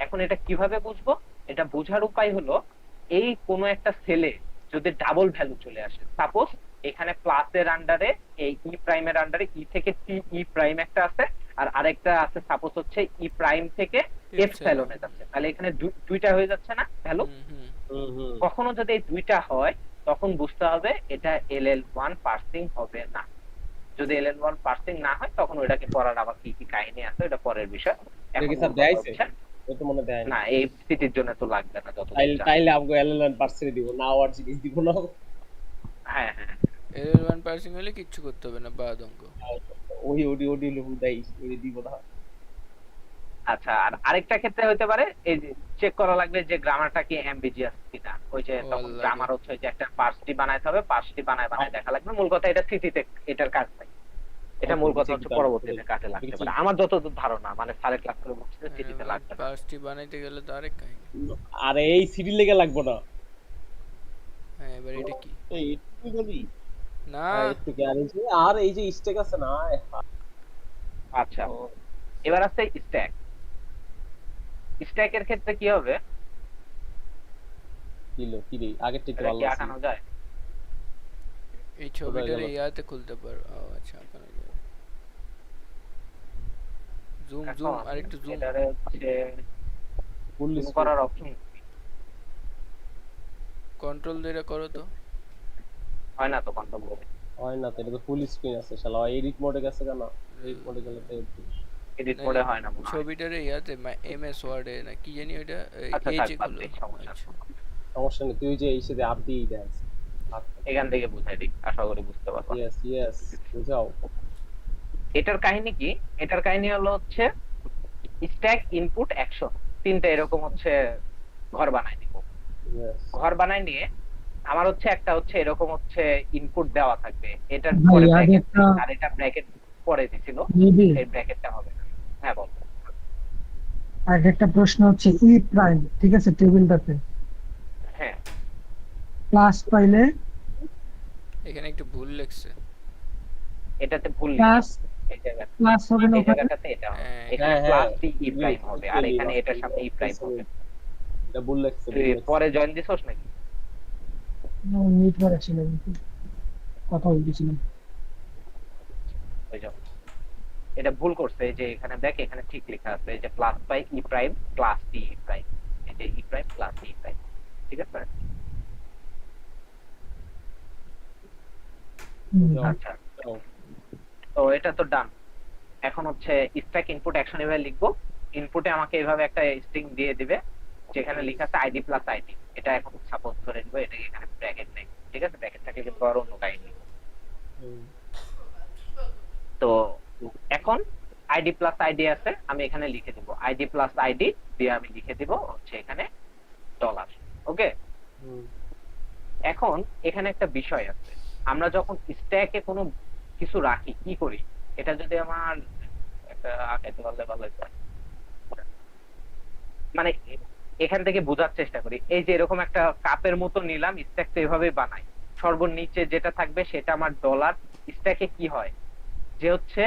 এখন এটা কিভাবে বুঝবো? এটা বোঝার উপায় হলো এই কোনো একটা সেলে যদি ডাবল ভ্যালু চলে আসে, সাপোজ এখানে প্লাসের আন্ডারে এই ই প্রাইমের আন্ডারে ই থেকে টি ই প্রাইম একটা আছে আর আরেকটা আছে সাপোজ হচ্ছে ই প্রাইম থেকে এফ সাইলনে যাচ্ছে, তাহলে এখানে দুইটা হয়ে যাচ্ছে না ভ্যালু। কখনো যদি এই দুইটা হয় তখন বুঝতে হবে এটা LL1 পার্সিং হবে না। যদি LL1 পার্সিং না হয় তখন ওইটাকে পড়ার আবার কি কি কাহিনী আছে এটা পরের বিষয়। এখন কি স্যার মূল কথা দেয়ছে? হচ্ছে- ও তো মনে দেয় না। না, এই সিটির জন্য তো লাগবে না যত তাইলে আমগো এলএলএন পার্সেন্ট দিব না, আর জিনিস দিব না। হ্যাঁ হ্যাঁ LL1 পার্সিং হলে কিচ্ছু করতে হবে না, বাদ অঙ্ক। ওই ওডি লুম দেই, ওই দিব না। আচ্ছা, আর আরেকটা ক্ষেত্রে হতে পারে এই যে চেক করা লাগবে যে গ্রামারটা কি অ্যাম্বিজিয়াস কিনা। ওই যে তখন আল্লাহ। গ্রামার হচ্ছে যে একটা পার্সটি বানাইতে হবে, পার্সটি বানায় দেখা লাগবে। মূল কথা এটা সিটিতে এটার কাজ নাই, এটা মূল কথা হচ্ছে পরবর্তীতে কাজে লাগতে পারে আমার যতদূর ধারণা, মানে স্যারের ক্লাস করে বলছে সিটিতে লাগবে না। পার্সটি বানাইতে গেলে তো আরেক কাহিনী। আরে এই সিডি লেগে লাগবো না। হ্যাঁ, এবার এটা কি? এই তুই বলি না, একটু গ্যারেজ আর এই যে স্টেক আছে না, আচ্ছা, এবার আছে স্ট্যাক। স্ট্যাকের ক্ষেত্রে কি হবে? কিলো কি রে আগের থেকে এটা ভালো কি আছে। আঁকানো যায়? এই ছবিটার গেল? ইয়াতে খুলতে পারো। ও আচ্ছা, ওখানে যাবে। জুম জুম এখন আরেকটু জুম। এটারে হচ্ছে ফুল zoom করার অপশন কন্ট্রোল ধরে করো তো। হয় না তো কন্ট্রোল করে, হয় না, তো এটা তো ফুল স্ক্রিন আছে শালা। এডিট মোডে গেছে কেন? এডিট মোডে গেলে তো এডিট করে হয় না মনে হয়। ছবিটারে ইয়াতে MS ওয়ার্ডে না কি জানি ওইটা আচ্ছা, এই থাক, যে বাদ খুলো। দে, সমস্যা আচ্ছা। নেই। সমস্যা নেই, তুই যে এই সাথে আপ দিয়ে দেন। এখান থেকে বুঝাই দিই, আশা করি বুঝতে পারবো। ইয়েস ইয়েস বুঝাও। এটার কাহিনী কি? এটার কাহিনী হলো হচ্ছে স্ট্যাক ইনপুট অ্যাকশন তিনটা এরকম হচ্ছে ঘর বানাই দিব। ইয়েস ঘর বানাই নিয়ে আমার হচ্ছে একটা হচ্ছে এরকম হচ্ছে ইনপুট দেওয়া থাকবে, এটার ভাই, পরে আগে ব্র্যাকেট, একটা- আর এটা ব্র্যাকেট পরে দিছিল, মেবি এই ব্র্যাকেটটা হবে না। হ্যাঁ বল। আর একটা প্রশ্ন হচ্ছে ই প্রাইম, ঠিক আছে, টেবিলটাতে হ্যাঁ, প্লাস পাইলে এখানে একটু ভুল লিখছে। এটাতে ভুল নেই। প্লাস এই জায়গাটা, প্লাস হবে না এই ওখানে? জায়গাটাতে এটা হবে, হ্যাঁ, এখানে হ্যাঁ, প্লাস হ্যাঁ। টি ই প্রাইম হবে আর এখানে এটার সামনে ই প্রাইম হবে। এটা ভুল লাগছে। তুই পরে জয়েন দিছস নাকি? মিট করা ছিল কিন্তু কথা বলতেছিলাম। ওই যাও, এটা ভুল করছে। এই যে এখানে দেখ, এখানে ঠিক লেখা আছে এই যে plus by E prime plus T E prime, এই যে E prime plus T E prime, ঠিক আছে? আচ্ছা, তো এটা তো ডান। এখন হচ্ছে স্ট্যাক ইনপুট অ্যাকশন এভাবে লিখবো। ইনপুটে আমাকে এভাবে একটা স্ট্রিং দিয়ে দিবে যেখানে লেখা আছে আইডি প্লাস আইডি। এটা এখন সাপোজ ধরে নিব, এটা এখানে ব্র্যাকেট নেই, ঠিক আছে? ব্র্যাকেট থাকলে কিন্তু আর অন্য কাহিনী। তো এখন আইডি প্লাস আইডি আছে, আমি এখানে লিখে দিব আইডি প্লাস আইডি দিয়ে আমি লিখে দিব হচ্ছে এখানে ডলার। ওকে, এখন এখানে একটা বিষয় আছে, আমরা যখন স্ট্যাকে কোনো কিছু রাখি কি করি, এটা যদি আমার একটা আঁকাইতে পারলে ভালো হতো। মানে এখান থেকে বোঝার চেষ্টা করি, এই যে এরকম একটা কাপের মতো নিলাম, স্ট্যাক তো এভাবে বানাই, সর্বনিচে যেটা থাকবে সেটা আমার ডলার। স্ট্যাকে কি হয় যে হচ্ছে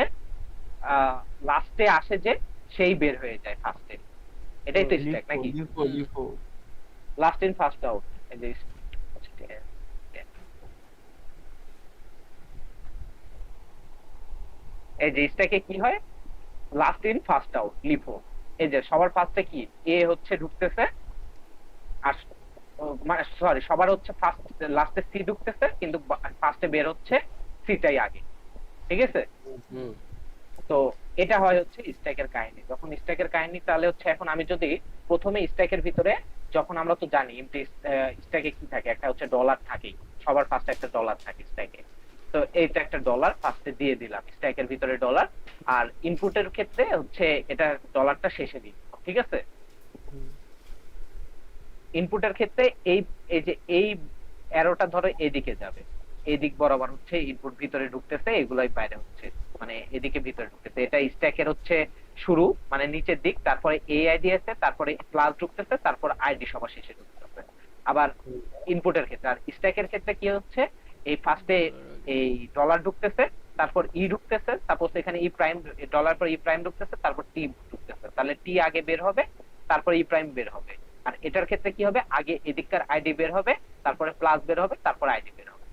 লাস্টে আসে যে সেই বের হয়ে যায় ফার্স্টে, এটাই তো স্ট্যাক নাকি? লাস্ট ইন ফার্স্ট আউট, এই যে এই যে স্ট্যাকে কি হয়, last in first out LIFO. এই যে সবার ফার্স্টে কি এ হচ্ছে ঢুকতেছে, আর মানে সরি সবার হচ্ছে ফার্স্ট লাস্টে সি ঢুকতেছে কিন্তু ফার্স্টে বের হচ্ছে সিটাই আগে, ঠিক আছে? তো এটা হয় হচ্ছে স্ট্যাকের কাহিনী। যখন স্ট্যাকের কাহিনী তাহলে হচ্ছে এখন আমি যদি প্রথমে স্ট্যাকের ভিতরে, যখন আমরা তো জানি স্ট্যাকে কি থাকে, একটা হচ্ছে ডলার থাকেই, সবার ফার্স্টে একটা ডলার থাকে স্ট্যাকে। তো এইটা একটা ডলার ফার্স্টে দিয়ে দিলাম স্ট্যাকের ভিতরে ডলার, আর ইনপুটের ক্ষেত্রে হচ্ছে এটা ডলারটা শেষে দিই, ঠিক আছে? ইনপুটের ক্ষেত্রে এই এই যে এই অ্যারোটা ধরো এদিকে যাবে, এদিক বরাবর হচ্ছে ইনপুট ভিতরে ঢুকতেছে, এগুলাই বাইরে হচ্ছে মানে এদিকে ভিতরে ঢুকতেছে। এটা স্ট্যাকের হচ্ছে শুরু মানে নিচের দিক, তারপরে এই আইডি আছে, তারপরে প্লাস ঢুকতেছে, তারপর আইডি সবার শেষে ঢুকতেছে। আবার ইনপুটের ক্ষেত্রে আর স্ট্যাকের ক্ষেত্রে কি হচ্ছে, এই ফার্স্টে এই ডলার ঢুকতেছে, তারপর ই ঢুকতেছে, সাপোজ এখানে ই প্রাইম, ডলার পর ই প্রাইম ঢুকতেছে, তারপর টি ঢুকতেছে, তাহলে টি আগে বের হবে, তারপর ই প্রাইম বের হবে। আর এটার ক্ষেত্রে কি হবে, আগে এদিককার আইডি বের হবে, তারপরে প্লাস বের হবে, তারপর আইডি বের হবে।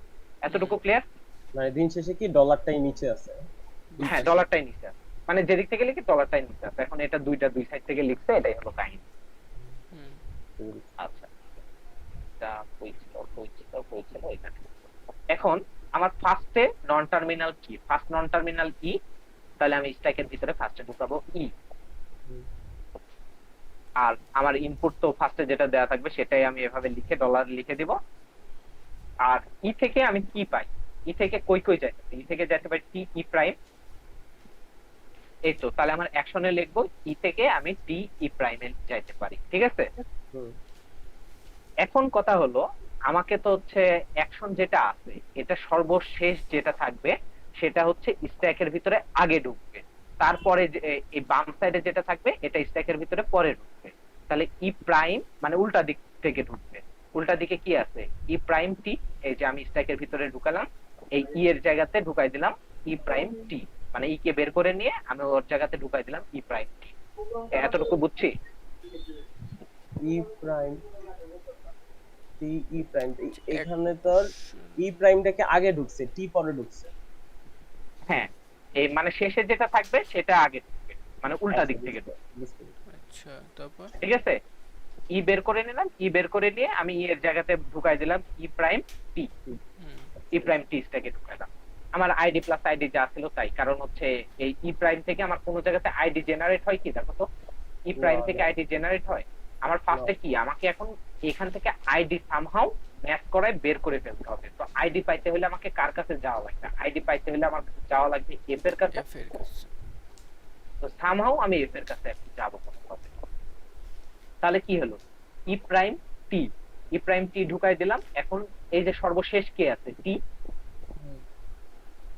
এতটুকু ক্লিয়ার? মানে দিন শেষে কি ডলারটাই নিচে আছে? হ্যাঁ, ডলারটাই নিচে আছে, মানে যেদিক থেকে লিখি ডলারটাই নিচে আছে। এখন এটা দুইটা দুই সাইড থেকে লিখছে, এটাই হলো কাহিনী। হুম। আচ্ছা, এটা হয়েছিল এখানে। এখন আমার ফার্স্টে নন টার্মিনাল কি, ফার্স্ট নন টার্মিনাল ই, তাহলে আমি স্ট্যাকের ভিতরে ফার্স্টে ঢুকাবো ই। আর আমার ইনপুট তো ফার্স্টে যেটা দেওয়া থাকবে সেটাই আমি এভাবে লিখে ডলার লিখে দিব। আর ই থেকে আমি কি পাই, ই থেকে কই কই যাইতে, ই থেকে যাইতে পারি টি ই প্রাইম, এই তো। তাহলে আমার অ্যাকশনে লিখবো ই থেকে আমি টি ই প্রাইমে যাইতে পারি, ঠিক আছে? এখন কথা হলো, আমাকে তো হচ্ছে অ্যাকশন যেটা আছে এটা সর্বশেষ যেটা থাকবে সেটা হচ্ছে স্ট্যাকের ভিতরে আগে ঢুকবে, তারপরে এই বাম সাইডে যেটা থাকবে এটা স্ট্যাকের ভিতরে পরে ঢুকবে। তাহলে ই প্রাইম মানে উল্টা দিক থেকে ঢুকবে। উল্টা দিকে কি আছে, ই প্রাইম টি, এই যে আমি স্ট্যাকের ভিতরে ঢুকালাম, এই ই এর জায়গাতে ঢুকাই দিলাম ই প্রাইম টি, মানে ই কে বের করে নিয়ে আমি ওর জায়গাতে ঢুকাই দিলাম ই প্রাইম টি। এতটুকু বুঝছি? ই প্রাইম টি ই প্রাইম, এখানে তোর ই প্রাইমটাকে আগে ঢুকছে, টি পরে ঢুকছে। হ্যাঁ, এই মানে শেষে যেটা থাকবে সেটা আগে ঢুকবে, মানে উল্টা দিক থেকে ঢুকবে, আচ্ছা, তারপর ঠিক আছে? ই বের করে নিলাম, ই বের করে নিয়ে আমি ই এর জায়গাতে ঢুকাই দিলাম ই প্রাইম টি, হুম, ই প্রাইম টি স্ট্যাকে ঢুকাইলাম। আমার আইডি প্লাস আইডি যা ছিল তাই, কারণ হচ্ছে এই ই প্রাইম থেকে আমার কোনো জায়গাতে আইডি জেনারেট হয় কি, দেখো তো, ই প্রাইম থেকে আইডি জেনারেট হয়। আমার ফার্স্টে কি, আমাকে এখন এখান থেকে আইডি সামহাউ ম্যাচ করায় বের করে ফেলতে হবে। তো আইডি পাইতে হলে আমাকে কার কাছে যাওয়া লাগবে, আইডি পাইতে হলে আমার যাওয়া লাগবে এফ এর কাছে। এফ এর কাছে। তো সামহাউ আমি এফ এর কাছে যাব করতে হবে। তাহলে কি হলো, ই প্রাইম টি, ই প্রাইম টি ঢুকাই দিলাম। এখন এই যে সর্বশেষ কে আছে টি,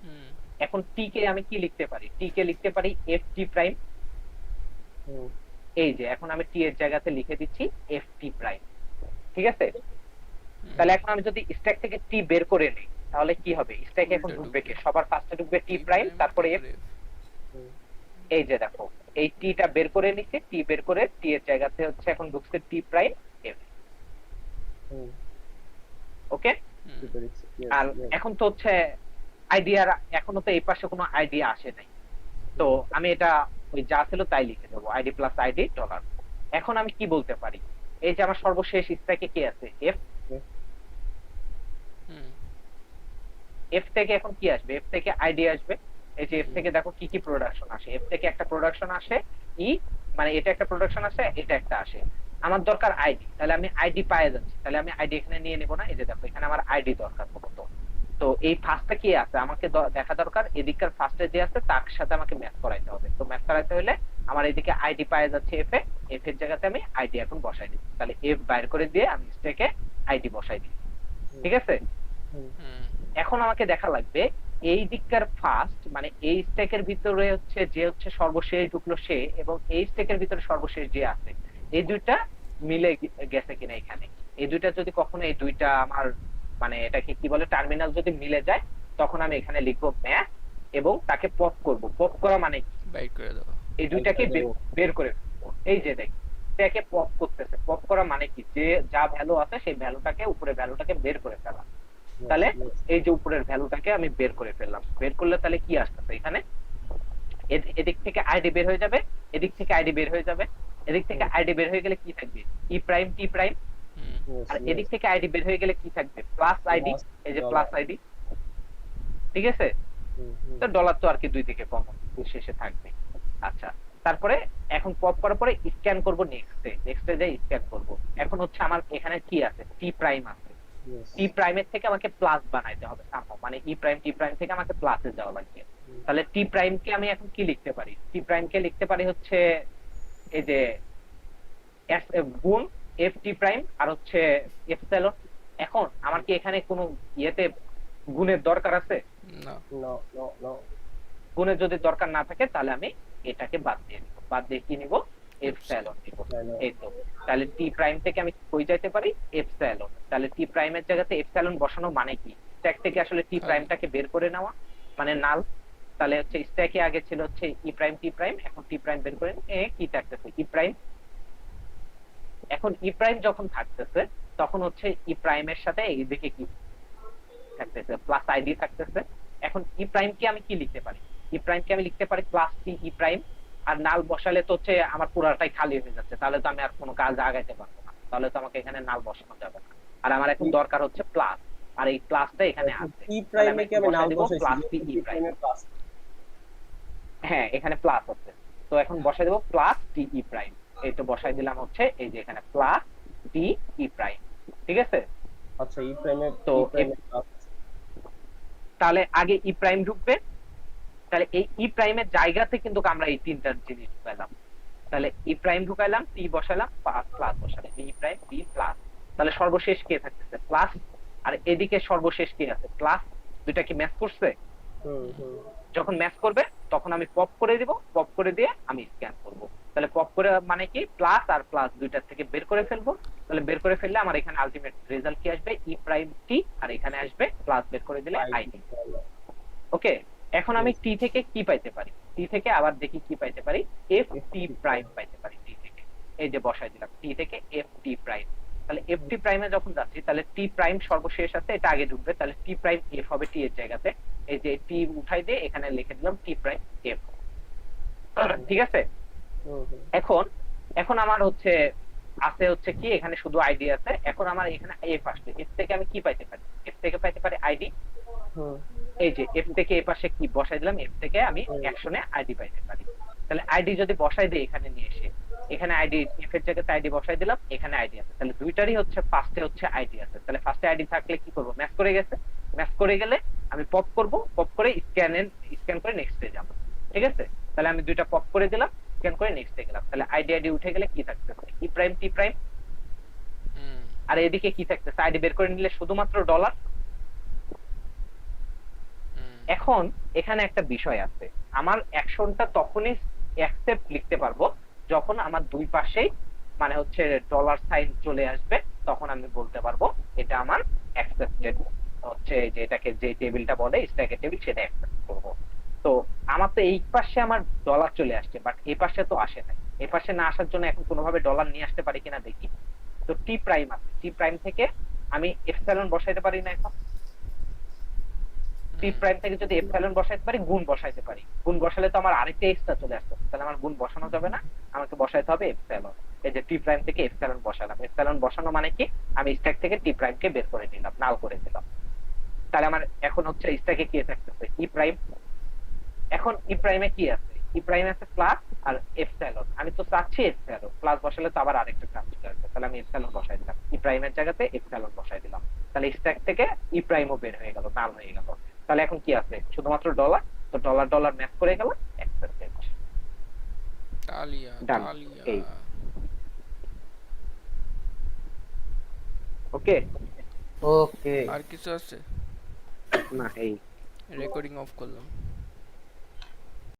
হুম, এখন টি কে আমি কি লিখতে পারি, টি কে লিখতে পারি এফ টি প্রাইম। এই যে এখন আমি টি এর জায়গাতে লিখে দিচ্ছি এফ টি প্রাইম, ঠিক আছে? তাহলে এখন আমি যদি স্ট্যাক থেকে টি বের করে নিই তাহলে কি হবে, স্ট্যাকে এখন উল্টা ঢুকবে কে, ঢুকবে। সবার ফার্স্টে ঢুকবে টি প্রাইম, তারপরে এফ। এই যে দেখো, এই টিটা বের করে নিচ্ছে, টি বের করে টি এর জায়গাতে হচ্ছে এখন ঢুকছে টি প্রাইম এফ। ওকে? আর এখন তো হচ্ছে আইডিয়ার এখনো তো এই পাশে কোনো আইডিয়া আসে নাই, তো আমি এটা ওই যা ছিল তাই লিখে দেবো, আইডি প্লাস আইডি ডলার। এখন আমি কি বলতে পারি, এই যে আমার সর্বশেষ স্ট্যাকে কে আছে এফ, হুম, এফ থেকে এখন কি আসবে, এফ থেকে আইডি আসবে। এই যে এফ থেকে দেখো কি কি প্রোডাকশন আসে, এফ থেকে একটা প্রোডাকশন আসে ই, মানে এটা একটা প্রোডাকশন আসে, এটা একটা আসে। আমার দরকার আইডি, তাহলে আমি আইডি পায়ে যাচ্ছি, তাহলে আমি আইডি এখানে নিয়ে নেবো না, এই যে দেখো এখানে আমার আইডি দরকার মূলত। তো এই ফার্স্টটা কি আছে আমাকে দেখা দরকার, এদিককার ফার্স্টে যে আছে তার সাথে আমাকে ম্যাচ করাইতে হবে। তো ম্যাচ করাইতে হলে আমার এদিকে আইডি পায়ে যাচ্ছে এফ এ, এফ এর জায়গাতে আমি আইডি এখন বসাই দিচ্ছি, তাহলে এফ বাইর করে দিয়ে আমি স্ট্যাকে আইডি বসাই দিচ্ছি, ঠিক আছে? হুম, এখন আমাকে দেখা লাগবে এই দিককার ফার্স্ট মানে এই স্ট্যাকের ভিতরে হচ্ছে যে হচ্ছে সর্বশেষ ঢুকলো সে, এবং এই স্ট্যাকের ভিতরে সর্বশেষ যে আছে, এই দুইটা মিলে গেছে কিনা এখানে। এই দুইটা যদি কখনো এই দুইটা আমার মানে এটাকে কি বলে টার্মিনাল যদি মিলে যায়, তখন আমি এখানে লিখবো ম্যাচ এবং তাকে পপ করব। পপ করা মানে কি, বাইট করে দাও। এই দুইটাকে বের করে ফেলবো। এই যে দেখ এটাকে পপ করতেছে, পপ করা মানে কি, যে যা ভ্যালু আছে সেই ভ্যালুটাকে উপরে ভ্যালুটাকে বের করে ফেলা। তাহলে এই যে উপরের ভ্যালুটাকে আমি বের করে ফেললাম, বের করলে তাহলে কি আসতেছে এখানে, এদিক থেকে আইডি বের হয়ে যাবে, এদিক থেকে আইডি বের হয়ে যাবে, এদিক থেকে আইডি বের হয়ে গেলে কি থাকবে ই প্রাইম টি প্রাইম, আর এদিক থেকে আইডি বের হয়ে গেলে কি থাকবে প্লাস আইডি, এই যে প্লাস আইডি, ঠিক আছে? তো ডলার তো আর কি দুই থেকে কমন শেষে থাকবে। আচ্ছা, তারপরে এখন পপ করার পরে স্ক্যান করব নেক্সটে যাই স্ক্যান করব। এখন হচ্ছে আমার এখানে কি আছে, টি প্রাইম আছে। Yes. টি প্রাইমের থেকে আমাকে প্লাস বানাইতে হবে মানে টি প্রাইম থেকে আমাকে প্লাসে যাওয়া লাগবে। তাহলে টি প্রাইমকে আমি এখন কি লিখতে পারি, টি প্রাইমকে লিখতে পারি হচ্ছে এই যে গুণ এফ টি প্রাইম আর হচ্ছে এপসাইলন। এখন আমার কি এখানে কোনো ইয়েতে গুণের দরকার আছে? না। No, no, no. গুণের যদি দরকার না থাকে তাহলে আমি এটাকে বাদ দিয়ে দিব, বাদ দিয়ে কি নিব, এপসাইলন নিব। Epsilon. এই তো, তাহলে টি প্রাইম থেকে আমি কই যাইতে পারি, এপসাইলন। তাহলে টি প্রাইমের জায়গাতে এপসাইলন বসানো মানে কি, স্ট্যাক থেকে আসলে টি প্রাইমটাকে বের করে নেওয়া, মানে নাল। তাহলে হচ্ছে স্ট্যাকে আগে ছিল হচ্ছে ই প্রাইম টি প্রাইম, এখন টি প্রাইম বের করে নিয়ে কি থাকতেছে, ই প্রাইম। এখন ই প্রাইম যখন থাকতেছে তখন হচ্ছে ই প্রাইমের সাথে এইদিকে কি থাকতেছে, প্লাস আইডি থাকতেছে। এখন ই প্রাইম কে আমি কি লিখতে পারি, ই প্রাইম কে আমি লিখতে পারি প্লাস টি ই প্রাইম। আর নাল বসালে তো হচ্ছে আমার পুরাটাই খালি হয়ে যাচ্ছে, তাহলে তো আমি আর কোনো কাজ আগাইতে পারবো না, তাহলে তো আমাকে এখানে নাল বসানো যাবে না। আর আমার এখন দরকার হচ্ছে প্লাস, আর এই প্লাসটা এখানে আছে। T prime এ কি আমি নাল বসাইছি? প্লাস টি ই T প্রাইম, prime এ plus. হ্যাঁ এখানে প্লাস আছে, তো এখন বসাই দেবো প্লাস টি ই প্রাইম। এই তো বসাই দিলাম হচ্ছে এই যে এখানে প্লাস টি ই প্রাইম, ঠিক আছে। আচ্ছা, E prime এ তো E prime এ plus. তাহলে আগে ই প্রাইম ঢুকবে, তাহলে এই ই প্রাইমের জায়গাতে কিন্তু আমরা এই তিনটা জিনিস ঢুকাইলাম। তাহলে ই প্রাইম ঢুকাইলাম, টি বসালাম, প্লাস বসালাম, বি প্রাইম বি প্লাস। তাহলে সর্বশেষ কে থাকতেছে, প্লাস। আর এদিকে সর্বশেষ কে আছে, প্লাস। দুইটা কি ম্যাচ করছে? হুম। যখন ম্যাচ করবে তখন আমি পপ করে দিব, পপ করে দিয়ে আমি স্ক্যান করব। তাহলে পপ করে মানে কি, প্লাস আর প্লাস দুইটার থেকে বের করে ফেলবো। তাহলে বের করে ফেললে আমার এখানে আলটিমেট রেজাল্ট কি আসবে, ই প্রাইম টি, আর এখানে আসবে প্লাস বের করে দিলে আইডি। ওকে, এখন আমি টি থেকে কি পাইতে পারি, টি থেকে আবার দেখি কি পাইতে পারি, এফ টি প্রাইম পাইতে পারি টি থেকে। এই যে বসাই দিলাম টি থেকে এফ টি প্রাইম। তাহলে এফ টি প্রাইমে যখন যাচ্ছি তাহলে টি প্রাইম সর্বশেষ আছে, এটা আগে ঢুকবে, তাহলে টি প্রাইম এফ হবে টি এর জায়গাতে। এই যে টি উঠাই দিয়ে এখানে লিখে দিলাম টি প্রাইম এফ, ঠিক আছে। এখন এখন আমার হচ্ছে আছে হচ্ছে কি, এখানে শুধু আইডি আছে। এখন আমার এখানে এফ আসবে, এফ থেকে আমি কি পাইতে পারি, এফ থেকে পাইতে পারি আইডি। এই যে এফ থেকে এ পাশে কি বসাই দিলাম, এফ থেকে আমি অ্যাকশনে আইডি পাইতে পারি। তাহলে আইডি যদি বসাই দিই এখানে নিয়ে এসে, এখানে আইডি এফ এর জায়গাতে আইডি বসাই দিলাম, এখানে আইডি আছে। তাহলে দুইটারই হচ্ছে ফার্স্টে হচ্ছে আইডি আছে। তাহলে ফার্স্টে আইডি থাকলে কি করব, ম্যাচ করে গেছে। ম্যাচ করে গেলে আমি পপ করব, পপ করে স্ক্যান করে নেক্সটে যাব, ঠিক আছে। তাহলে আমি দুইটা পপ করে দিলাম, স্ক্যান করে নেক্সটে গেলাম। তাহলে আইডি উঠে গেলে কি থাকতেছে, ই প্রাইম টি প্রাইম। আর এদিকে কি থাকতেছে, আইডি বের করে নিলে শুধুমাত্র ডলার। এখন এখানে একটা বিষয় আছে, আমার অ্যাকশনটা তখনই অ্যাকসেপ্ট লিখতে পারবো যখন আমার দুই পাশেই মানে হচ্ছে ডলার সাইন চলে আসবে, তখন আমি বলতে পারবো এটা আমার অ্যাকসেপ্টেড হচ্ছে, যে এটাকে যে টেবিলটা বলে স্ট্যাকের টেবিল, সেটা অ্যাকসেপ্ট করবো। তো আমার তো এই পাশে আমার ডলার চলে আসছে, বাট এই পাশে তো আসে নাই। এই পাশে না আসার জন্য এখন কোনোভাবে ডলার নিয়ে আসতে পারি কিনা দেখি। তো টি প্রাইম আছে, টি প্রাইম থেকে আমি এপসাইলন বসাইতে পারি না এখন। টি প্রাইম থেকে যদি এপসাইলন বসাইতে পারি, গুণ বসাইতে পারি। গুণ বসালে তো আমার আরেকটা এক্সট্রা চলে আসতো, তাহলে আমার গুণ বসানো যাবে না, আমাকে বসাইতে হবে এপসাইলন। এই যে টি প্রাইম থেকে এপসাইলন বসালাম, এপসাইলন বসানো মানে কি, আমি স্ট্যাক থেকে টি প্রাইম কে বের করে নিলাম, নাল করে দিলাম। তাহলে আমার এখন হচ্ছে স্ট্যাকে কি থাকতেছে, ই প্রাইম। এখন ই প্রাইমে কি আছে, ই প্রাইম আছে প্লাস আর এপসাইলন। আমি তো চাচ্ছি এপসাইলন, প্লাস বসালে তো আবার আরেকটা কাজ চলে আসবে। তাহলে আমি এপসাইলন বসাই দিলাম, ই প্রাইমের জায়গাতে এপসাইলন বসাই দিলাম। তাহলে স্ট্যাক থেকে ই প্রাইমও বের হয়ে গেল, নাল হয়ে গেল। তাহলে এখন কি আছে, শুধুমাত্র ডলার। তো ডলার ডলার ম্যাচ করে গেল, অ্যাকসেপ্টেড। তালিয়া Done. তালিয়া। এই। ওকে ওকে। আর কিছু আছে? না এই রেকর্ডিং অফ করলাম।